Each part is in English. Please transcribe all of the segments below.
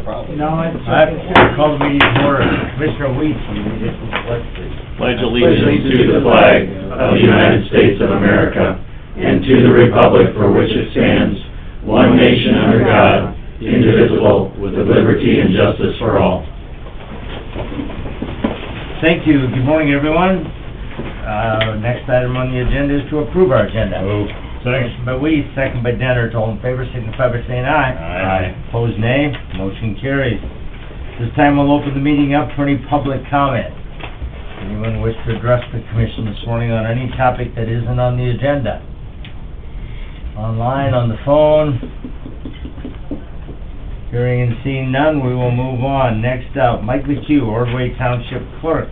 problem. No, it's. I call the meeting to order. Commissioner Weeks, you read it, let's see. Pledge allegiance to the flag of the United States of America and to the republic for which it stands, one nation under God, indivisible, with liberty and justice for all. Thank you. Good morning, everyone. Next item on the agenda is to approve our agenda. Motion by Weeks, second by Dennert. All in favor, signify by saying aye. Aye. Opposed, nay. Motion carries. This time we'll open the meeting up for any public comment. Anyone wish to address the commission this morning on any topic that isn't on the agenda? Online, on the phone? Hearing and seeing none, we will move on. Next up, Mike McHugh, Ordway Township Clerk,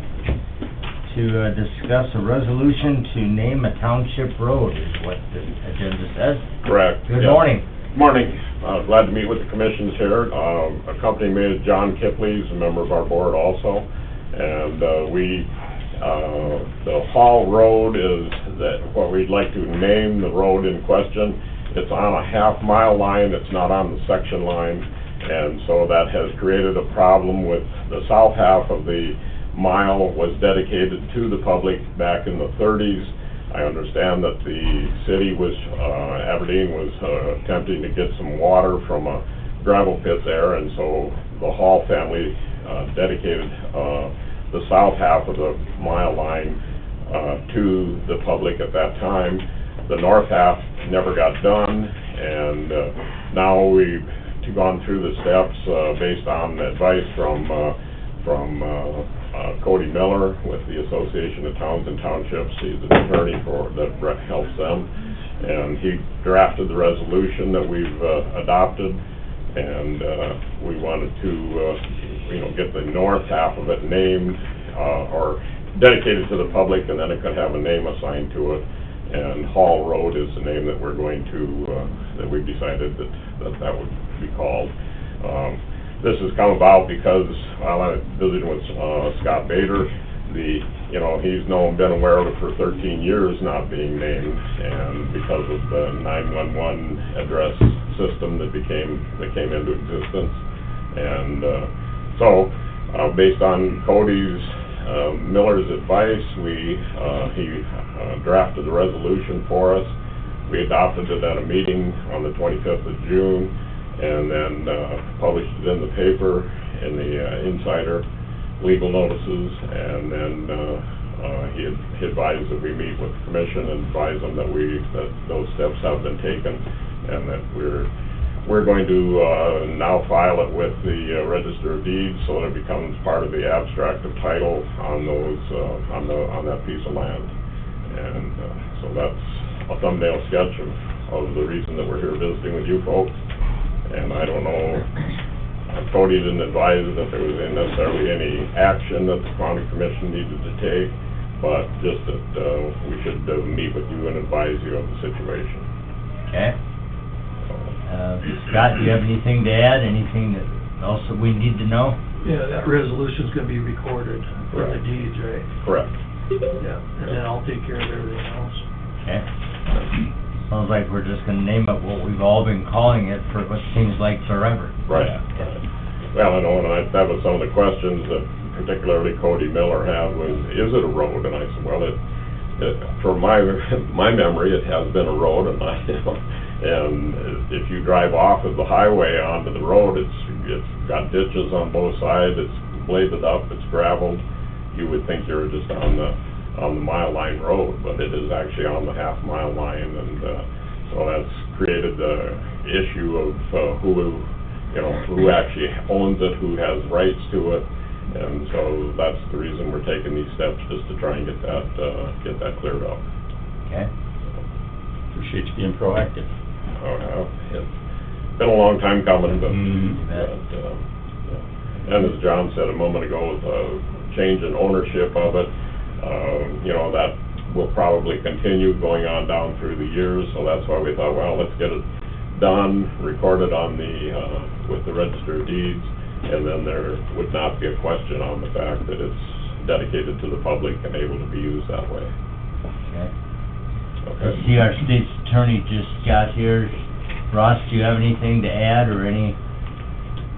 to discuss a resolution to name a township road, is what the agenda says. Correct. Good yeah. morning. Morning. Glad to meet with the commissions here. Accompanying me is John Kipley, he's a member of our board also. And the Hall Road is what we'd like to name the road in question. It's on a half-mile line, it's not on the section line. And so that has created a problem with the south half of the mile was dedicated to the public back in the 30s. I understand that the city was, Aberdeen was attempting to get some water from a gravel pit there, and so the Hall family dedicated the south half of the mile line to the public at that time. The north half never got done, and now we've gone through the steps based on advice from Cody Miller with the Association of Towns and Townships. He's an attorney that helps them, and he drafted the resolution that we've adopted, and we wanted to get the north half of it named or dedicated to the public, and then it could have a name assigned to it. And Hall Road is the name that we're going to that we've decided that would be called. This has come about because while I visited with Scott Bader, he's been aware of it for 13 years not being named, and because of the 911 address system that came into existence. And so based on Cody's Miller's advice, he drafted the resolution for us. We adopted it at a meeting on the 25th of June, and then published it in the paper, in the Insider, legal notices, and then he advised that we meet with the commission and advise them that those steps have been taken, and that we're going to now file it with the Register of Deeds so that it becomes part of the abstract of title on those on that piece of land. And so that's a thumbnail sketch of the reason that we're here visiting with you folks. And I don't know, Cody didn't advise that there was necessarily any action that the county commission needed to take, but just that we should meet with you and advise you of the situation. Okay. Scott, do you have anything to add? Anything else that we need to know? Yeah, that resolution's gonna be recorded for the Correct. deeds, right? Correct. Yeah, and then I'll take care of everything else. Okay. Sounds like we're just gonna name it what we've all been calling it for what seems like forever. Right. Well, I know, and that was some of the questions that particularly Cody Miller had was, is it a road? And I said, well, for my memory, it has been a road, and if you drive off of the highway onto the road, it's got ditches on both sides, it's bladed up, it's gravelled. You would think you're just on the mile line road, but it is actually on the half-mile line, and so that's created the issue of who actually owns it, who has rights to it, and so that's the reason we're taking these steps, just to try and get that cleared up. Okay. Appreciate you being proactive. It's been a long time coming, but, and as John said a moment ago, with a change in ownership of it, that will probably continue going on down through the years, so that's why we thought, well, let's get it done, recorded on with the Register of Deeds, and then there would not be a question on the fact that it's dedicated to the public and able to be used that way. Okay. Okay. I see our state's attorney just got here. Ross, do you have anything to add or any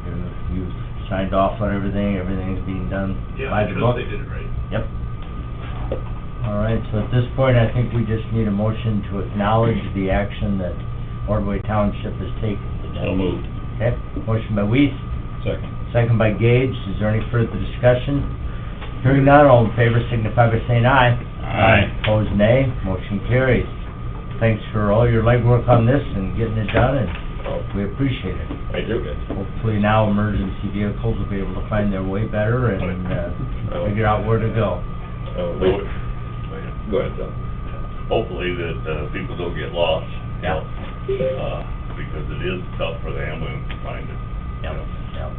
You signed off on everything, everything's being done by the book? did it right. Yep. All right, so at this point, I think we just need a motion to acknowledge the action that Ordway Township has taken. So moved. Okay, motion by Weiss, Second. second by Gage. Is there any further discussion? Hearing none, all in favor signify by saying aye. Aye. Opposed, nay. Motion carries. Thanks for all your legwork on this and getting it done, and we appreciate it. Thank you. Hopefully now emergency vehicles will be able to find their way better and, figure out where to go. Go ahead, John. Hopefully that, people don't get lost. Yeah. Because it is tough for the ambulance to find it. Yep, yep.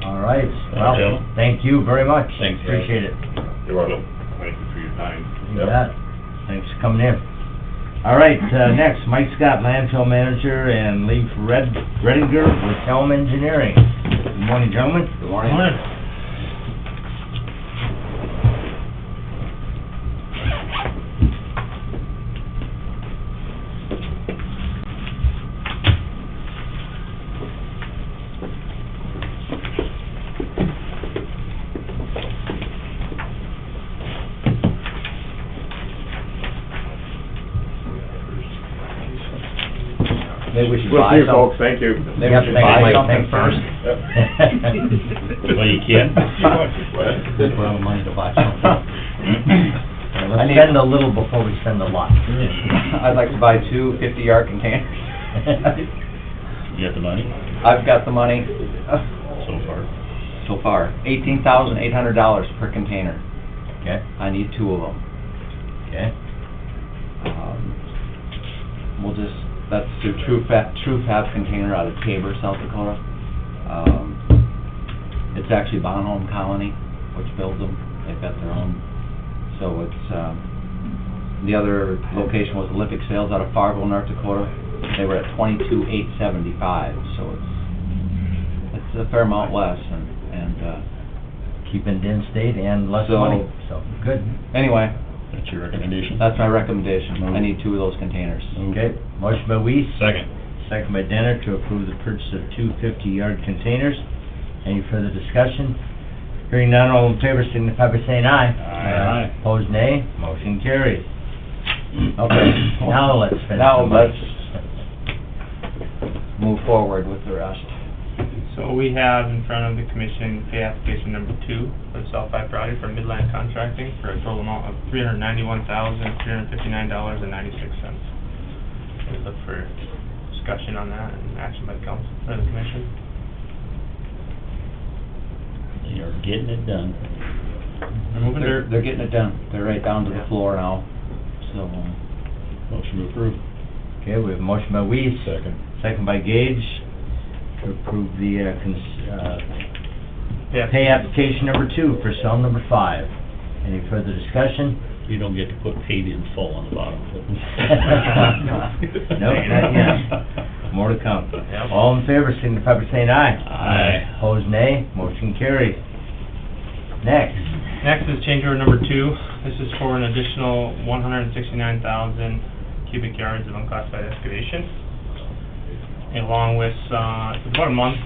All right, well, Jim. thank you very much. Thanks, guys. Appreciate it. You're welcome. Thank you for your time. You Yep. bet. Thanks for coming in. All right, next, Mike Scott, landfill manager, and Leif Redinger with Helm Engineering. Good morning, gentlemen. Good morning. Maybe we should We'll buy see you, some. folks, thank you. Maybe Yep, we should thank buy you, Mike. something Thanks, first. Well, you can. We don't have money to buy something. I Let's need- spend a little before we spend a lot. I'd like to buy two 50-yard containers. You got the money I've got the money so far? so far, $18,800 per container. Okay, I need two of them. okay. We'll just, that's the True Fab container out of Tabor, South Dakota. It's actually Bonholm Colony, which builds them. They've got their own. So it's, the other location was Olympic Sales out of Fargo, North Dakota. They were at $22,875, so it's a fair amount less, and Keeping it in state and less So- money, so, good. anyway, That's your recommendation? that's my recommendation. I need two of those containers. Okay, motion by Weiss, Second. second by Denner to approve the purchase of two 50-yard containers. Any further discussion? Hearing none, all in favor signify by saying aye. Aye. Opposed, nay. Motion carries. Okay, now let's finish. Now the let's budget. move forward with the rest. So we have in front of the commission pay application number 2 for the Southside project for Midland Contracting for a total amount of $391,359.96. We look for discussion on that and action by the council, or the commission. They are getting it done. They're moving dirt. They're getting it done. They're right down to the floor now, so. Motion to approve. Okay, we have a motion by Weiss, Second. second by Gage, to approve the, pay application number 2 for cell number 5. Any further discussion? You don't get to put paid in full on the bottom of it. Nope, not yet. More to come. Yep. All in favor, signify by saying aye. Aye. Opposed, nay. Motion carries. Next. Next is change order number 2. This is for an additional 169,000 cubic yards of unclassified excavation, along with, it's about a month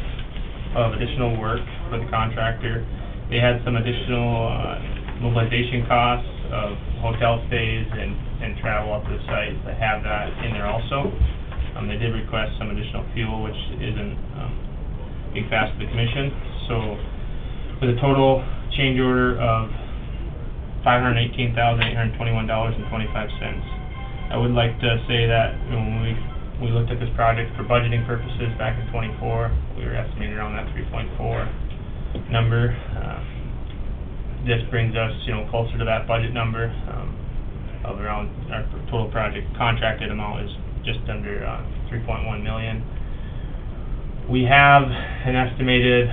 of additional work for the contractor. They had some additional, mobilization costs of hotel stays and travel up to the site. They have that in there also. They did request some additional fuel, which isn't, being passed to the commission. So, with a total change order of $518,821.25. I would like to say that when we looked at this project for budgeting purposes back in '24, we were estimating around that 3.4 number. This brings us, closer to that budget number of around, our total project contracted amount is just under 3.1 million. We have an estimated,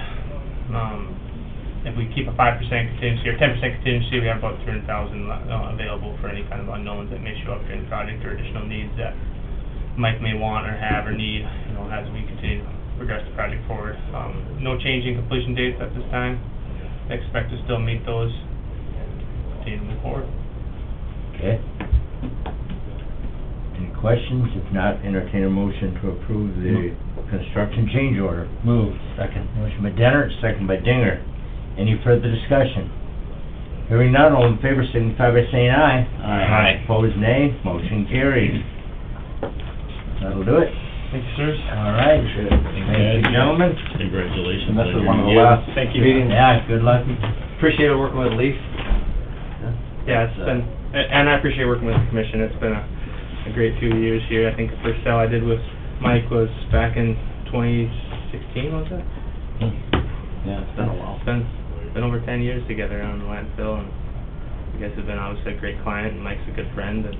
if we keep a 5% contingency or 10% contingency, we have about 200,000 available for any kind of unknowns that may show up during the project or additional needs that Mike may want or have or need, as we continue to progress the project forward. No change in completion dates at this time. I expect to still meet those, continue to move forward. Okay. Any Questions? If not, entertain a motion to approve the construction change order. Move. Second. Motion by Dennert, second by Dinger. Any further discussion? Hearing none, all in favor signify by saying aye. Aye. Opposed, nay. Motion carries. That'll do it. Thank you, sirs. All right. Thank you, gentlemen. Congratulations. And this is on one of the your last Thank you. meetings. Yeah, good luck. Appreciate working with Leaf. Yeah, it's been, and I appreciate working with the commission. It's been a great few years here. I think the first sale I did with Mike was back in 2016, was it? Yeah, it's been a while. It's been over 10 years together on the landfill, and you guys have been obviously a great client, and Mike's a good friend, and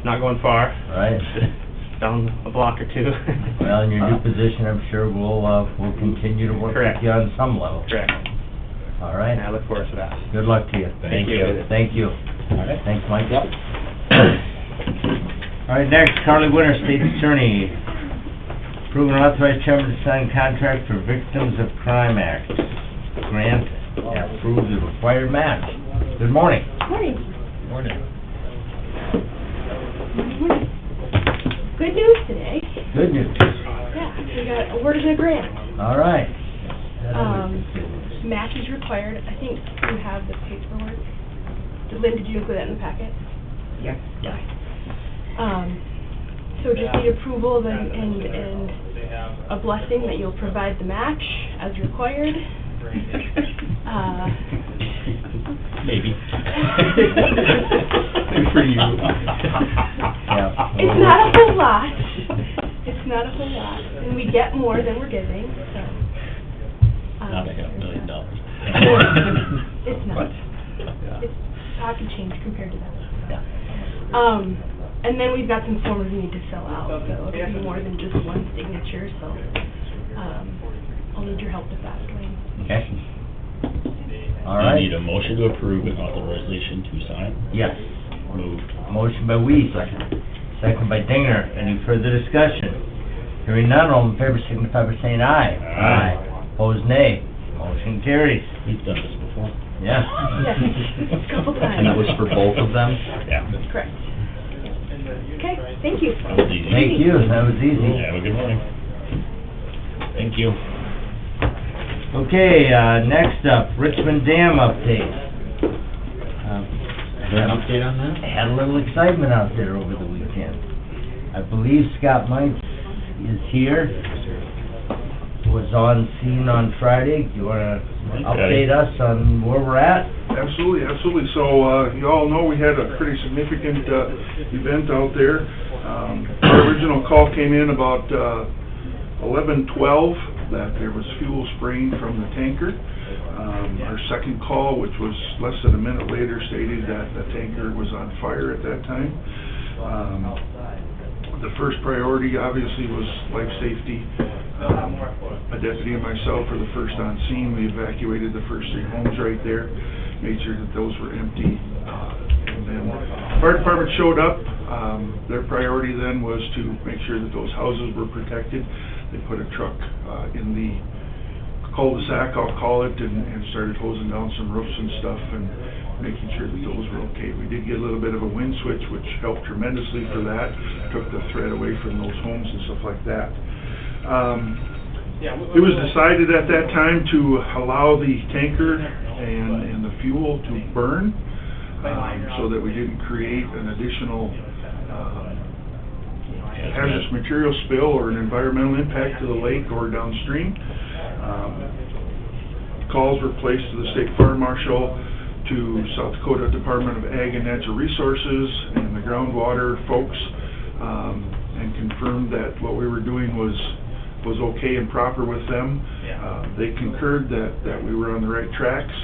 not going far. Right. Just down a block or two. Well, in your new position, I'm sure we'll continue to work with Correct. you on some level. Correct. All right. And I look forward to that. Good luck to you. Thank you. Thank you. All right. Thanks, Mike. Yep. All right, next, Carly Winter, State Attorney. Approve and authorize chairman to sign contract for Victims of Crime Act. Grant and approve the required match. Good morning. Morning. Morning. Good news today. Good news. Yeah, we got awarded a grant. All right. That always is good news. Match is required. I think you have the paperwork. Lynn, did you include that in the packet? Yeah. So just need approval and a blessing that you'll provide the match as required. Maybe. Maybe for you. Yeah. It's not a whole lot. It's not a whole lot. And we get more than we're giving, so. Not $500 million. It's not. It's pocket change compared to that. Yeah. And then we've got some forms we need to fill out, so it'll be more than just one signature, so, I'll need your help with that, Dwayne. Okay. All You right. need a motion to approve and authorization to sign. Yes. Moved. Motion by Weiss. Second by Dinger. Any further discussion? Hearing none, all in favor signify by saying aye. Aye. Opposed, nay. Motion carries. We've done this before. Yeah. Yes, a couple times. And that was for both of them? Yeah. Correct. Okay, thank you. That was easy. Thank you, that was easy. Have a good morning. Thank you. Okay, next up, Richmond Dam update. Is there an update on that? Had a little excitement out there over the weekend. I believe Scott Mites is here, was on scene on Friday. Do you wanna update us on where we're at? Absolutely. So, you all know we had a pretty significant, event out there. Our original call came in about, 11:12, that there was fuel spraying from the tanker. Our second call, which was less than a minute later, stated that the tanker was on fire at that time. The first priority, obviously, was life safety. A deputy and myself were the first on scene. We evacuated the first 3 homes right there, made sure that those were empty. And then the fire department showed up. Their priority then was to make sure that those houses were protected. They put a truck in the cul-de-sac, I'll call it, and started hosing down some roofs and stuff and making sure that those were okay. We did get a little bit of a wind switch, which helped tremendously for that, took the threat away from those homes and stuff like that. It was decided at that time to allow the tanker and the fuel to burn, so that we didn't create an additional hazardous material spill or an environmental impact to the lake or downstream. Calls were placed to the State Fire Marshal, to South Dakota Department of Ag and Natural Resources and the groundwater folks, and confirmed that what we were doing was okay and proper with them. They concurred that we were on the right tracks.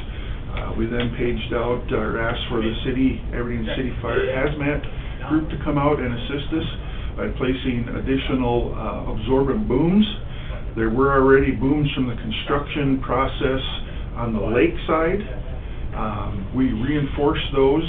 We then paged out or asked for the city, Aberdeen City Fire Hazmat group to come out and assist us by placing additional absorbent booms. There were already booms from the construction process on the lake side. We reinforced those.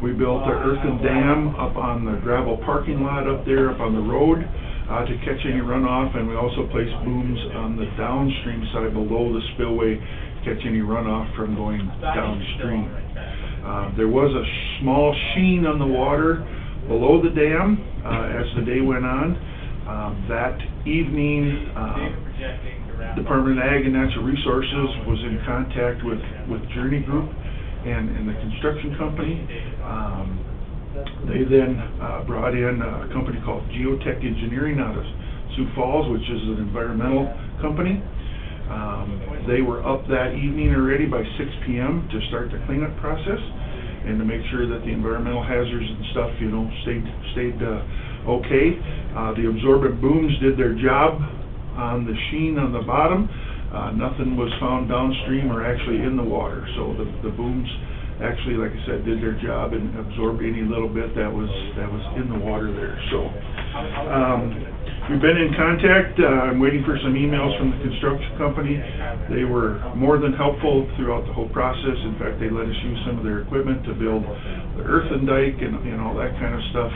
We built an earthen dam up on the gravel parking lot up there, up on the road, to catch any runoff, and we also placed booms on the downstream side below the spillway, catch any runoff from going downstream. There was a small sheen on the water below the dam. as the day went on. That evening, Department of Ag and Natural Resources was in contact with Journey Group and the construction company. They then brought in a company called Geotech Engineering out of Sioux Falls, which is an environmental company. They were up that evening already by 6 p.m. to start the cleanup process and to make sure that the environmental hazards and stuff, you know, stayed okay. The absorbent booms did their job on the sheen on the bottom. Nothing was found downstream or actually in the water. So the booms actually, like I said, did their job and absorbed any little bit that was in the water there. So we've been in contact. I'm waiting for some emails from the construction company. They were more than helpful throughout the whole process. In fact, they let us use some of their equipment to build the earthen dike and all that kind of stuff.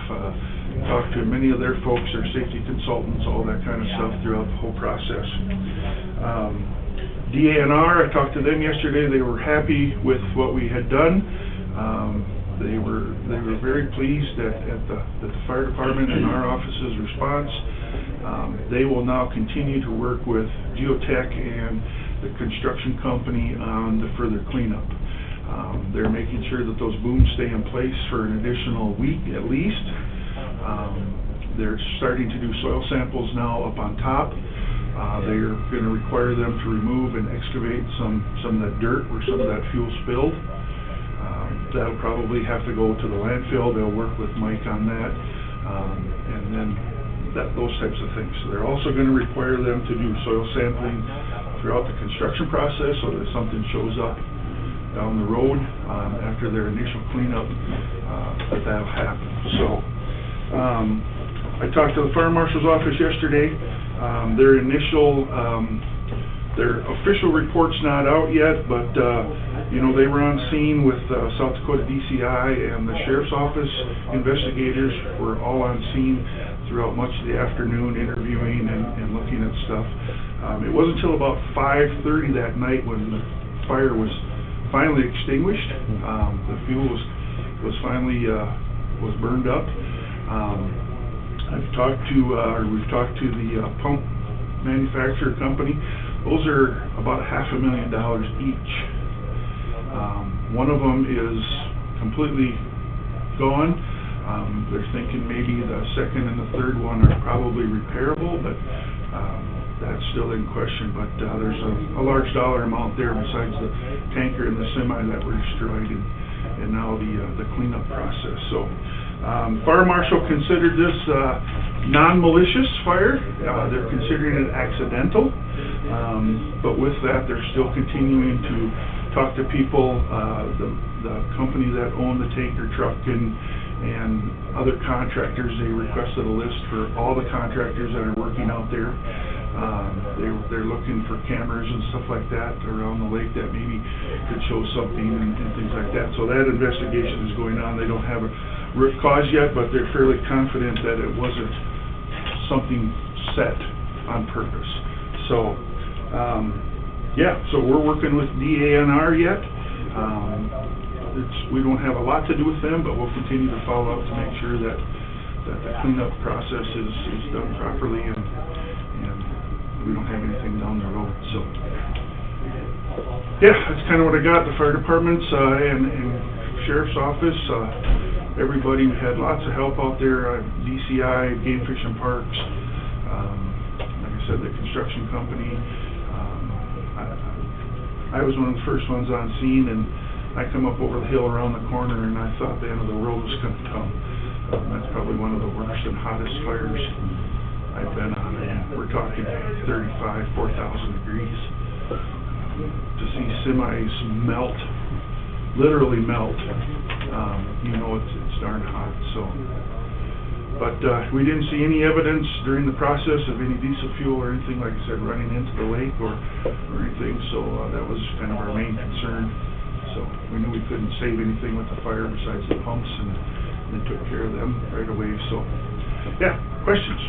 Talked to many of their folks, their safety consultants, all that kind of stuff throughout the whole process. DANR, I talked to them yesterday. They were happy with what we had done. They were very pleased at the fire department and our office's response. They will now continue to work with Geotech and the construction company on the further cleanup. They're making sure that those booms stay in place for an additional week at least. They're starting to do soil samples now up on top. They're going to require them to remove and excavate some of that dirt where some of that fuel spilled. That'll probably have to go to the landfill. They'll work with Mike on that, and then those types of things. So they're also going to require them to do soil sampling throughout the construction process so that if something shows up down the road after their initial cleanup, that'll happen. So I talked to the fire marshal's office yesterday. Their official report's not out yet, but you know, they were on scene with South Dakota DCI and the sheriff's office. Investigators were all on scene throughout much of the afternoon, interviewing and looking at stuff. It wasn't until about 5:30 that night when the fire was finally extinguished. The fuel was finally was burned up. We've talked to the pump manufacturer company. Those are about $500,000 each. One of them is completely gone. They're thinking maybe the second and the third one are probably repairable, but that's still in question. But there's a large dollar amount there besides the tanker and the semi that were destroyed, and now the cleanup process. So fire marshal considered this non-malicious fire. They're considering it accidental, but with that, they're still continuing to talk to people. The company that owned the tanker truck and other contractors, they requested a list for all the contractors that are working out there. They're looking for cameras and stuff like that around the lake that maybe could show something and things like that. So that investigation is going on. They don't have a root cause yet, but they're fairly confident that it wasn't something set on purpose. So, yeah, so we're working with DANR yet. We don't have a lot to do with them, but we'll continue to follow up to make sure that the cleanup process is done properly and we don't have anything down the road. So, yeah, that's kind of what I got. The fire departments and sheriff's office, everybody had lots of help out there. DCI, Game Fish and Parks, like I said, the construction company. I was one of the first ones on scene, and I come up over the hill around the corner, and I thought the end of the world was going to come. That's probably one of the worst and hottest fires I've been on. And we're talking 35, 4,000 degrees. To see semis melt, literally melt, you know it's darn hot. So, but we didn't see any evidence during the process of any diesel fuel or anything, like I said, running into the lake or anything. So that was kind of our main concern. So we knew we couldn't save anything with the fire besides the pumps, and took care of them right away. So, yeah, questions?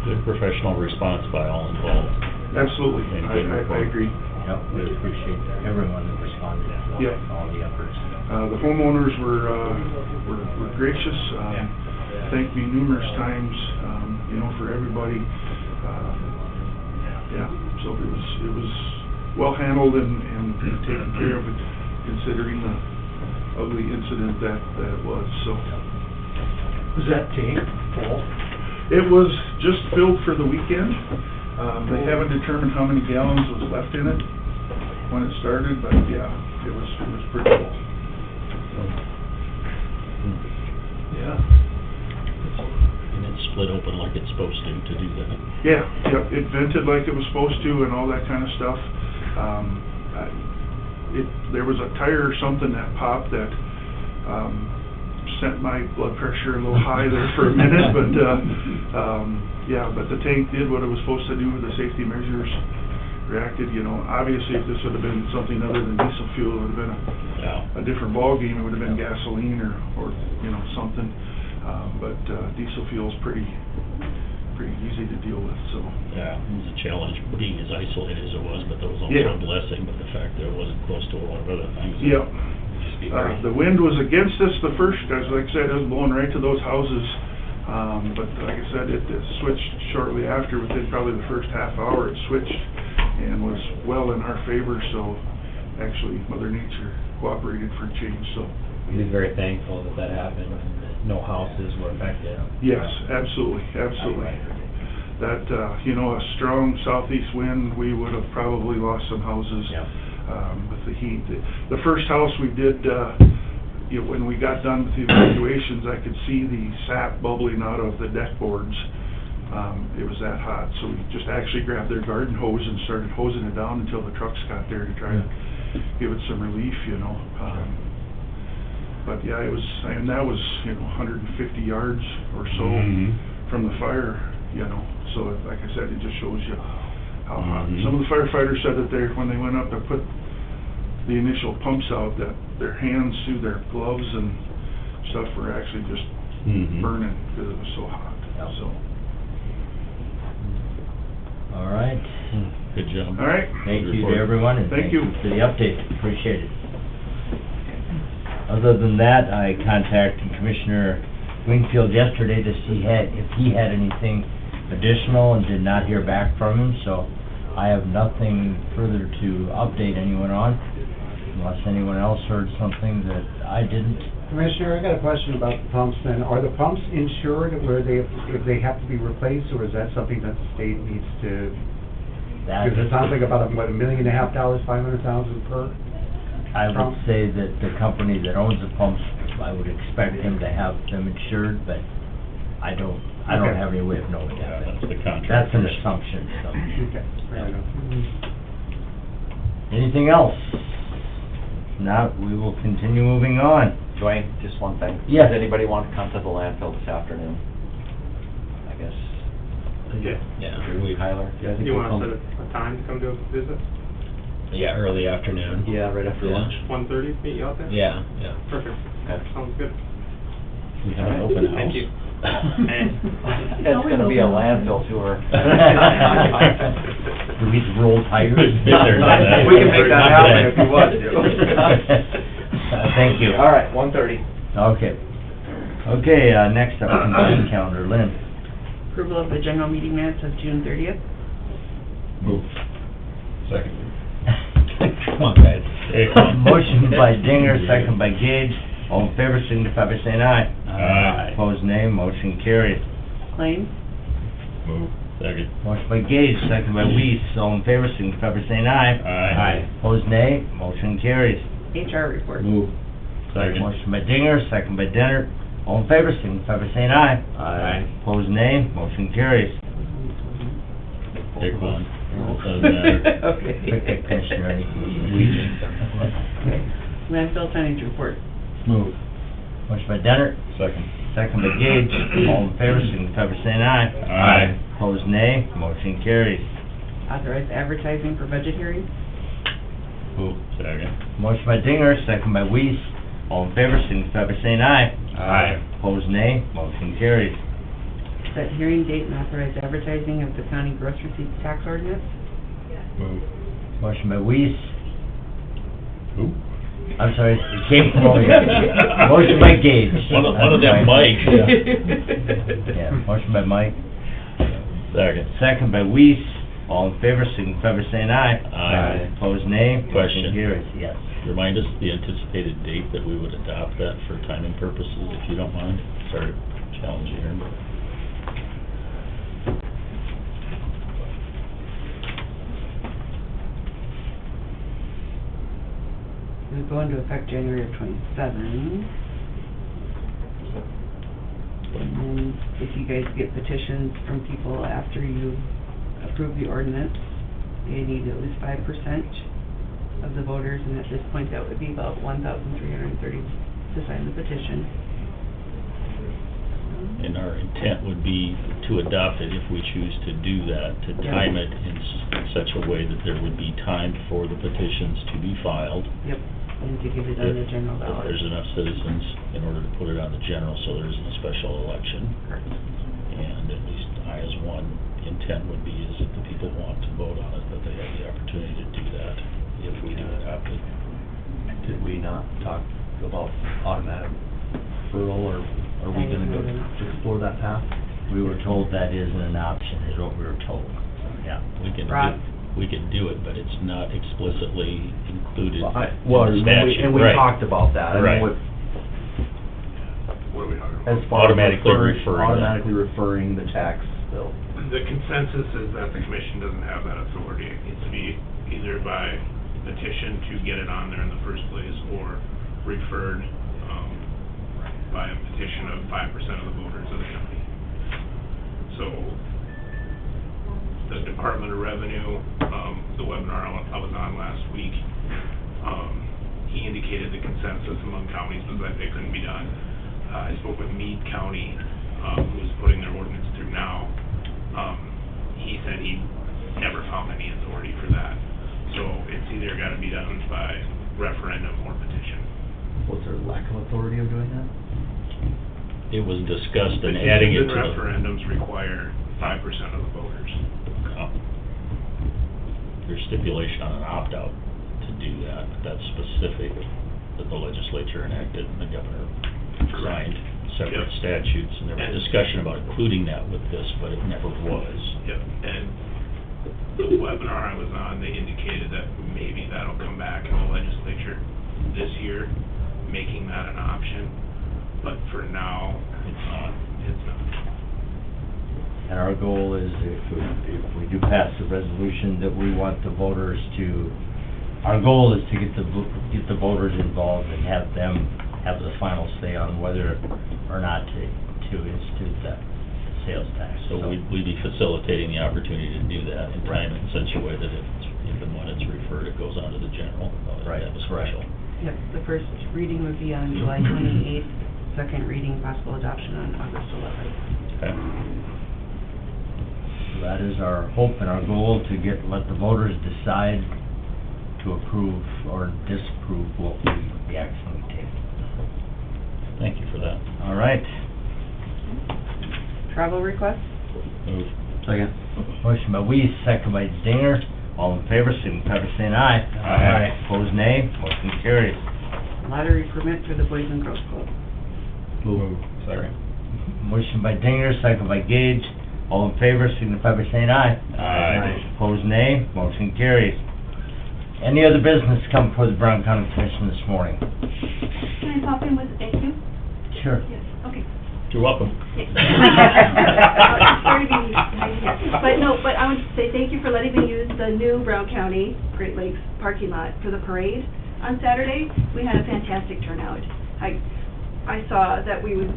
Good professional response by all involved. Absolutely, I agree. Yep, we appreciate everyone that responded to Yep. all the efforts. The homeowners were gracious. thanked me numerous times, you know, for everybody. Yeah, so it was well handled and taken care of, considering the ugly incident that it was, so. Was that tank full? It was just filled for the weekend. They haven't determined how many gallons was left in it when it started, but yeah, it was pretty full. Yeah. And it's split open like it's supposed to do that. Yeah, yep, it vented like it was supposed to and all that kind of stuff. There was a tire or something that popped that, sent my blood pressure a little high there for a minute, but, yeah, but the tank did what it was supposed to do, the safety measures reacted, you know. Obviously, if this would have been something other than diesel fuel, it would have been a different ballgame. It would have been gasoline or, you know, something. But diesel fuel's pretty easy to deal with, so. Yeah, it was a challenge being as isolated as it was, but that was also Yeah. a blessing, but the fact that it wasn't close to a lot of other things. Yep. Just be very. The wind was against us the first, as like I said, it was blowing right to those houses. But like I said, it switched shortly after, within probably the first half hour, it switched and was well in our favor, so actually Mother Nature cooperated for a change, so. We're very thankful that happened, and that no houses were affected. Yes, absolutely, absolutely. That, you know, a strong southeast wind, we would have probably lost some houses. Yeah. With the heat. The first house we did, you know, when we got done with the evacuations, I could see the sap bubbling out of the deck boards. It was that hot, so we just actually grabbed their garden hose and started hosing it down until the trucks got there to try to give it some relief, you know. But yeah, it was, and that was, you know, 150 yards or so from the fire, you know. So like I said, it just shows you how hot. Some of the firefighters said that when they went up to put the initial pumps out, that their hands through their gloves and stuff were actually just burning because it was so hot, so. All right. Good job. All right. Thank you to everyone, and Thank thank you you. for the update, appreciate it. Other than that, I contacted Commissioner Wingfield yesterday to see if he had anything additional, and did not hear back from him, so I have nothing further to update anyone on, unless anyone else heard something that I didn't. Commissioner, I got a question about the pumps then. Are the pumps insured where if they have to be replaced, or is that something that the state needs to? Because it sounds like about, $1.5 million, $500,000 per? I would say that the company that owns the pumps, I would expect them to have them insured, but I don't Okay. have any way of knowing that. That's the contract. That's an assumption, so. Okay, fair enough. Anything else? If not, we will continue moving on. Dwayne, just one thing. Yes. Does anybody want to come to the landfill this afternoon? I guess. Yeah. Tyler? You want to set a time to come to a visit? Yeah, early afternoon. Yeah, right after lunch. 1:30, meet you out there? Yeah. Perfect. Okay. Sounds good. We have an open house. Thank you. It's gonna be a landfill tour. Do we roll tires? We can make that happen if you want to. Thank you. All right, 1:30. Okay. Okay, next up, consent calendar, Lynn. Approval of the general meeting minutes of June 30th. Move. Second. Come on, guys. Motion by Dinger, second by Gage. All in favor, signify by saying aye. Aye. Opposed, nay. Motion carried. Claims. Move. Second. Motion by Gage, second by Weiss. All in favor, signify by saying aye. Aye. Opposed, nay. Motion carries. HR report. Move. Second. Motion by Dinger, second by Dennert. All in favor, signify by saying aye. Aye. Opposed, nay. Motion carries. Pick one. Doesn't matter. Okay. Pick a commissioner, any Landfill tonnage report. Move. Motion by Dennert, Second. second by Gage. All in favor, signify by saying aye. Aye. Opposed, nay. Motion carries. Authorize advertising for budget hearings. Move. Second. Motion by Dinger, second by Weiss. All in favor, signify by saying aye. Aye. Opposed, nay. Motion carries. Set hearing date and authorize advertising of the county gross receipts tax ordinance. Move. Motion by Weiss, Who? I'm sorry, it came from over here. Motion by Gage. One of them mics, Yeah, motion by Mike, Second. second by Weiss. All in favor, signify by saying aye. Aye. Opposed, nay. Question. Motion carries, yes. Remind us the anticipated date that we would adopt that for timing purposes, if you don't mind. Sorry to challenge you here, but... It would go into effect January of '27. And then if you guys get petitions from people after you approve the ordinance, they need at least 5% of the voters, and at this point, that would be about 1,330 to sign the petition. And our intent would be to adopt it if we choose to do that, to time it in such a way that there would be time for the petitions to be filed. Yep, and to get it on the general If ballot. there's enough citizens in order to put it on the general, so there isn't a special election. Correct. And at least I, as one, intent would be is if the people want to vote on it, that they have the opportunity to do that if we do adopt it. Did we not talk about automatic referral, or are we gonna go explore that path? We were told that isn't an option, is what we were told, yeah. We can do it, but it's not explicitly included in Well, the statute. and we Right. talked about that. I mean, Right. what What are we talking about? as far as Automatically referring them. automatically referring the tax bill. The consensus is that the commission doesn't have that authority. It needs to be either by petition to get it on there in the first place, or referred, by a petition of 5% of the voters of the county. So, the Department of Revenue, the webinar I was on last week, he indicated the consensus among counties was that it couldn't be done. I spoke with Meade County, who's putting their ordinance through now. He said he never found any authority for that. So it's either gotta be done by referendum or petition. Was there lack of authority of doing that? It was discussed and adding it to Petitions the... and referendums require 5% of the voters. There's stipulation on an opt-out to do that, but that's specific that the legislature enacted and the governor signed separate Yep. statutes, and there was discussion about including that with this, but it never was. Yep, and the webinar I was on, they indicated that maybe that'll come back in the legislature this year, making that an option, but for now, It's not. it's not. And our goal is, if we do pass the resolution, that we want the voters to, our goal is to get the voters involved and have them have the final say on whether or not to institute that sales tax. So we'd be facilitating the opportunity to do that and time it in such a way that if and when it's referred, it goes on to the general, Right, have a special. Yep, the first reading would be on July 28th, second reading, possible adoption on August 11th. Okay. So that is our hope and our goal, to let the voters decide to approve or disapprove the action we take. Thank you for that. All right. Travel requests? Move. Second. Motion by Weiss, second by Dinger. All in favor, signify by saying aye. Aye. Opposed, nay. Motion carries. Lottery permit for the Boys and Girls Club. Move. Second. Motion by Dinger, second by Gage. All in favor, signify by saying aye. Aye. Opposed, nay. Motion carries. Any other business come before the Brown County Commission this morning? Can I pop in with a thank you? Sure. Yes, okay. You're welcome. Sorry to be behind here. But I want to say thank you for letting me use the new Brown County Great Lakes parking lot for the parade on Saturday. We had a fantastic turnout. I saw that we would,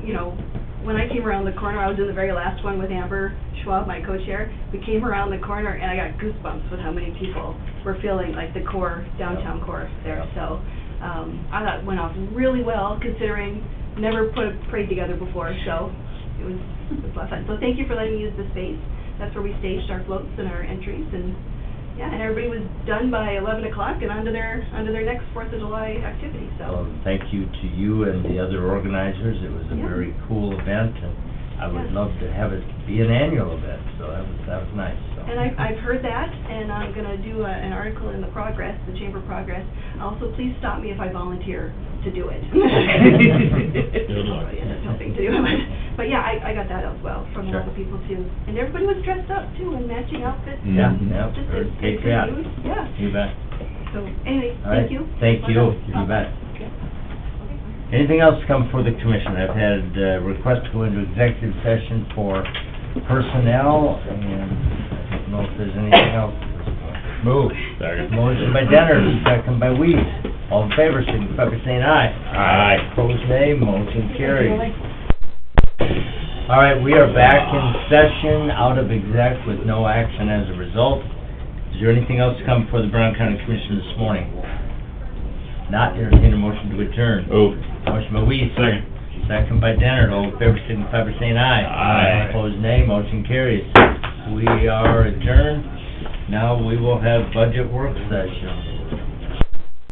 when I came around the corner, I was in the very last one with Amber Schwab, my co-chair. We came around the corner and I got goosebumps with how many people were feeling like the core, downtown core there. So I thought it went off really well, considering never put a parade together before, so it was a lot of fun. So thank you for letting me use the space. That's where we staged our floats and our entries, and and everybody was done by 11 o'clock and onto their next 4th of July activity, so. Thank you to you and the other organizers. It was a very cool event, and I would love to have it be an annual event, so that was nice, so. And I've heard that, and I'm gonna do an article in the Progress, the Chamber Progress. Also, please stop me if I volunteer to do it. Good luck. I'll end up helping to do it, but yeah, I got that as well from a lot of people too. And everybody was dressed up too in matching outfits. Yeah, and yeah, just very it's patriotic. good news. Yeah, You bet. so anyway, All right. thank you. Thank you, you bet. Anything else come for the commission? I've had requests to go into executive session for personnel, and I don't know if there's anything else at this point. Move. Second. Motion by Denner, second by Weeds. All in favor, signify by saying aye. Aye. Opposed, nay. Motion carries. All right, we are back in session, out of exec with no action as a result. Is there anything else to come before the Brown County Commission this morning? Not entertain a motion to adjourn. Move. Motion by Weeds. Second. Second by Denner. All in favor, signify by saying aye. Aye. Opposed, nay. Motion carries. We are adjourned. Now we will have budget work session.